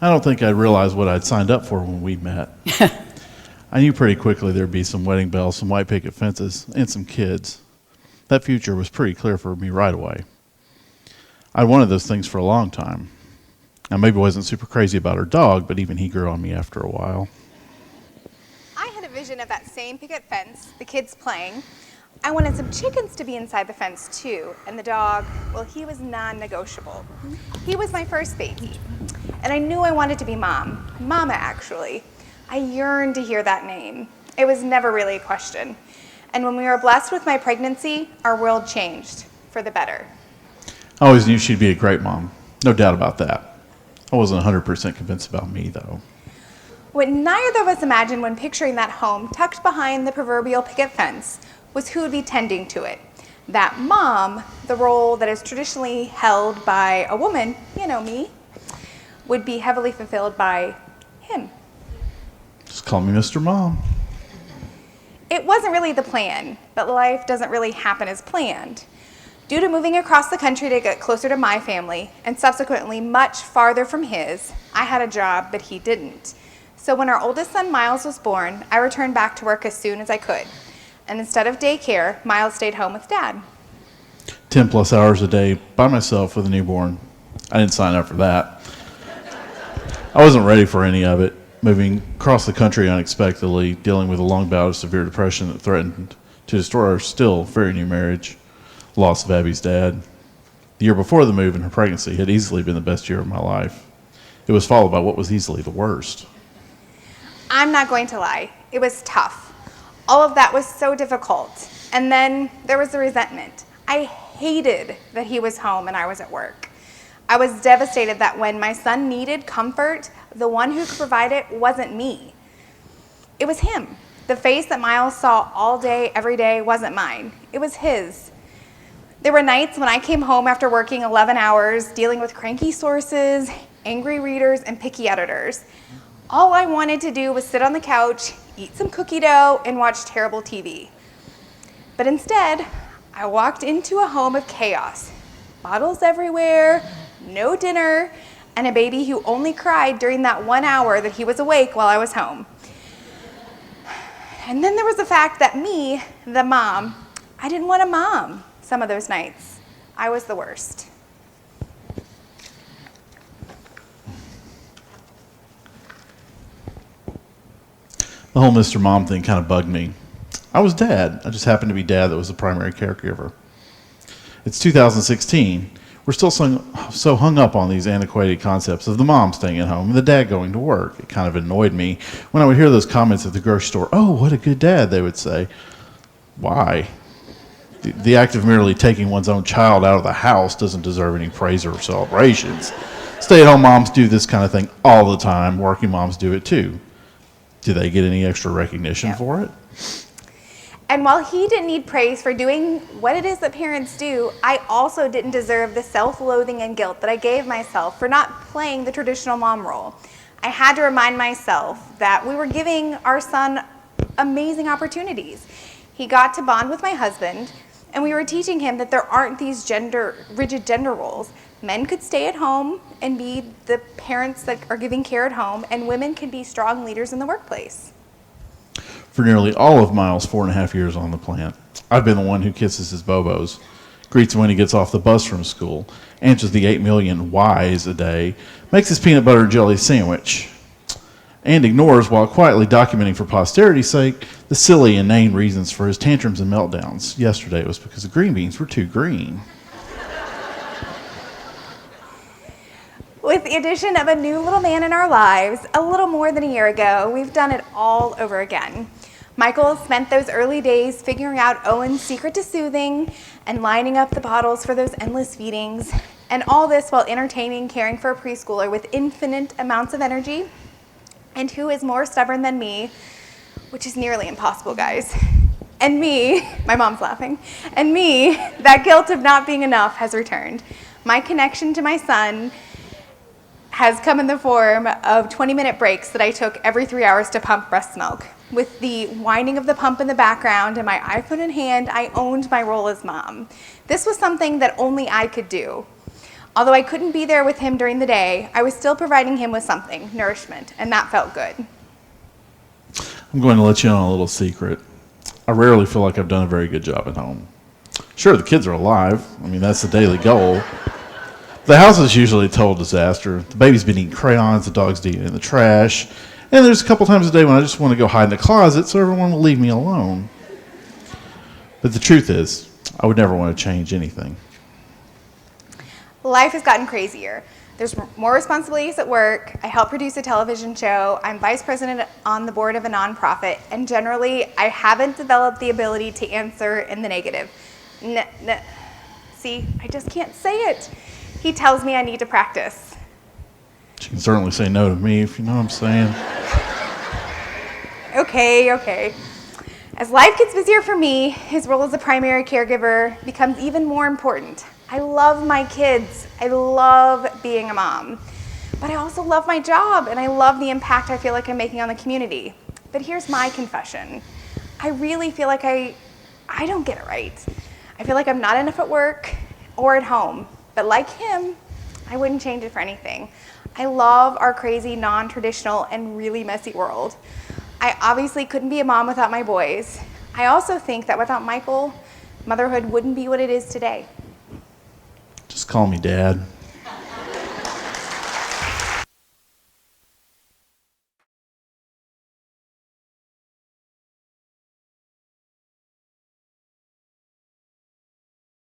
I don't think I realized what I'd signed up for when we met. I knew pretty quickly there'd be some wedding bells, some white picket fences, and some kids. That future was pretty clear for me right away. I wanted those things for a long time. Now, maybe I wasn't super crazy about her dog, but even he grew on me after a while. I had a vision of that same picket fence, the kids playing. I wanted some chickens to be inside the fence too, and the dog, well, he was non-negotiable. He was my first baby, and I knew I wanted to be Mama actually. I yearned to hear that name. It was never really a question. And when we were blessed with my pregnancy, our world changed for the better. I always knew she'd be a great mom, no doubt about that. I wasn't 100% convinced about me, though. What neither of us imagined when picturing that home tucked behind the proverbial picket fence was who would be tending to it. That mom, the role that is traditionally held by a woman, you know, me, would be heavily fulfilled by him. Just call me Mr. Mom. It wasn't really the plan, but life doesn't really happen as planned. Due to moving across the country to get closer to my family, and subsequently much farther from his, I had a job, but he didn't. So when our oldest son, Miles, was born, I returned back to work as soon as I could. And instead of daycare, Miles stayed home with Dad. 10 plus hours a day by myself with a newborn. I didn't sign up for that. I wasn't ready for any of it. Moving across the country unexpectedly, dealing with a long bout of severe depression that threatened to destroy our still very new marriage, loss of Abby's dad. The year before the move and her pregnancy had easily been the best year of my life. It was followed by what was easily the worst. I'm not going to lie, it was tough. All of that was so difficult. And then there was the resentment. I hated that he was home and I was at work. I was devastated that when my son needed comfort, the one who could provide it wasn't me. It was him. The face that Miles saw all day, every day, wasn't mine. It was his. There were nights when I came home after working 11 hours, dealing with cranky sources, angry readers, and picky editors. All I wanted to do was sit on the couch, eat some cookie dough, and watch terrible TV. But instead, I walked into a home of chaos. Bottles everywhere, no dinner, and a baby who only cried during that 1 hour that he was awake while I was home. And then there was the fact that me, the mom, I didn't want a mom some of those nights. I was the worst. The whole Mr. Mom thing kind of bugged me. I was dad. I just happened to be dad that was the primary caregiver. It's 2016. We're still so hung up on these antiquated concepts of the mom staying at home and the dad going to work. It kind of annoyed me when I would hear those comments at the grocery store. "Oh, what a good dad," they would say. Why? The act of merely taking one's own child out of the house doesn't deserve any praise or celebrations. Stay-at-home moms do this kind of thing all the time. Working moms do it too. Do they get any extra recognition for it? And while he didn't need praise for doing what it is that parents do, I also didn't deserve the self-loathing and guilt that I gave myself for not playing the traditional mom role. I had to remind myself that we were giving our son amazing opportunities. He got to bond with my husband, and we were teaching him that there aren't these rigid gender roles. Men could stay at home and be the parents that are giving care at home, and women can be strong leaders in the workplace. For nearly all of Miles' 4.5 years on the plant, I've been the one who kisses his bobos, greets him when he gets off the bus from school, answers the 8 million whys a day, makes his peanut butter and jelly sandwich, and ignores, while quietly documenting for posterity's sake, the silly, inane reasons for his tantrums and meltdowns. Yesterday it was because the green beans were too green. With the addition of a new little man in our lives, a little more than a year ago, we've done it all over again. Michael spent those early days figuring out Owen's secret to soothing and lining up the bottles for those endless feedings, and all this while entertaining, caring for a preschooler with infinite amounts of energy, and who is more stubborn than me, which is nearly impossible, guys. And me, my mom's laughing, and me, that guilt of not being enough has returned. My connection to my son has come in the form of 20-minute breaks that I took every 3 hours to pump breast milk. With the whining of the pump in the background and my iPhone in hand, I owned my role as mom. This was something that only I could do. Although I couldn't be there with him during the day, I was still providing him with something, nourishment, and that felt good. I'm going to let you in on a little secret. I rarely feel like I've done a very good job at home. Sure, the kids are alive. I mean, that's the daily goal. The house is usually a total disaster. The baby's been eating crayons, the dog's eating in the trash, and there's a couple times a day when I just want to go hide in the closet so everyone will leave me alone. But the truth is, I would never want to change anything. Life has gotten crazier. There's more responsibilities at work. I help produce a television show. I'm vice president on the board of a nonprofit. And generally, I haven't developed the ability to answer in the negative. See, I just can't say it. He tells me I need to practice. She can certainly say no to me, if you know what I'm saying. Okay. As life gets busier for me, his role as a primary caregiver becomes even more important. I love my kids. I love being a mom. But I also love my job, and I love the impact I feel like I'm making on the community. But here's my confession. I really feel like I don't get it right. I feel like I'm not enough at work or at home. But like him, I wouldn't change it for anything. I love our crazy, non-traditional, and really messy world. I obviously couldn't be a mom without my boys. I also think that without Michael, motherhood wouldn't be what it is today. Just call me Dad.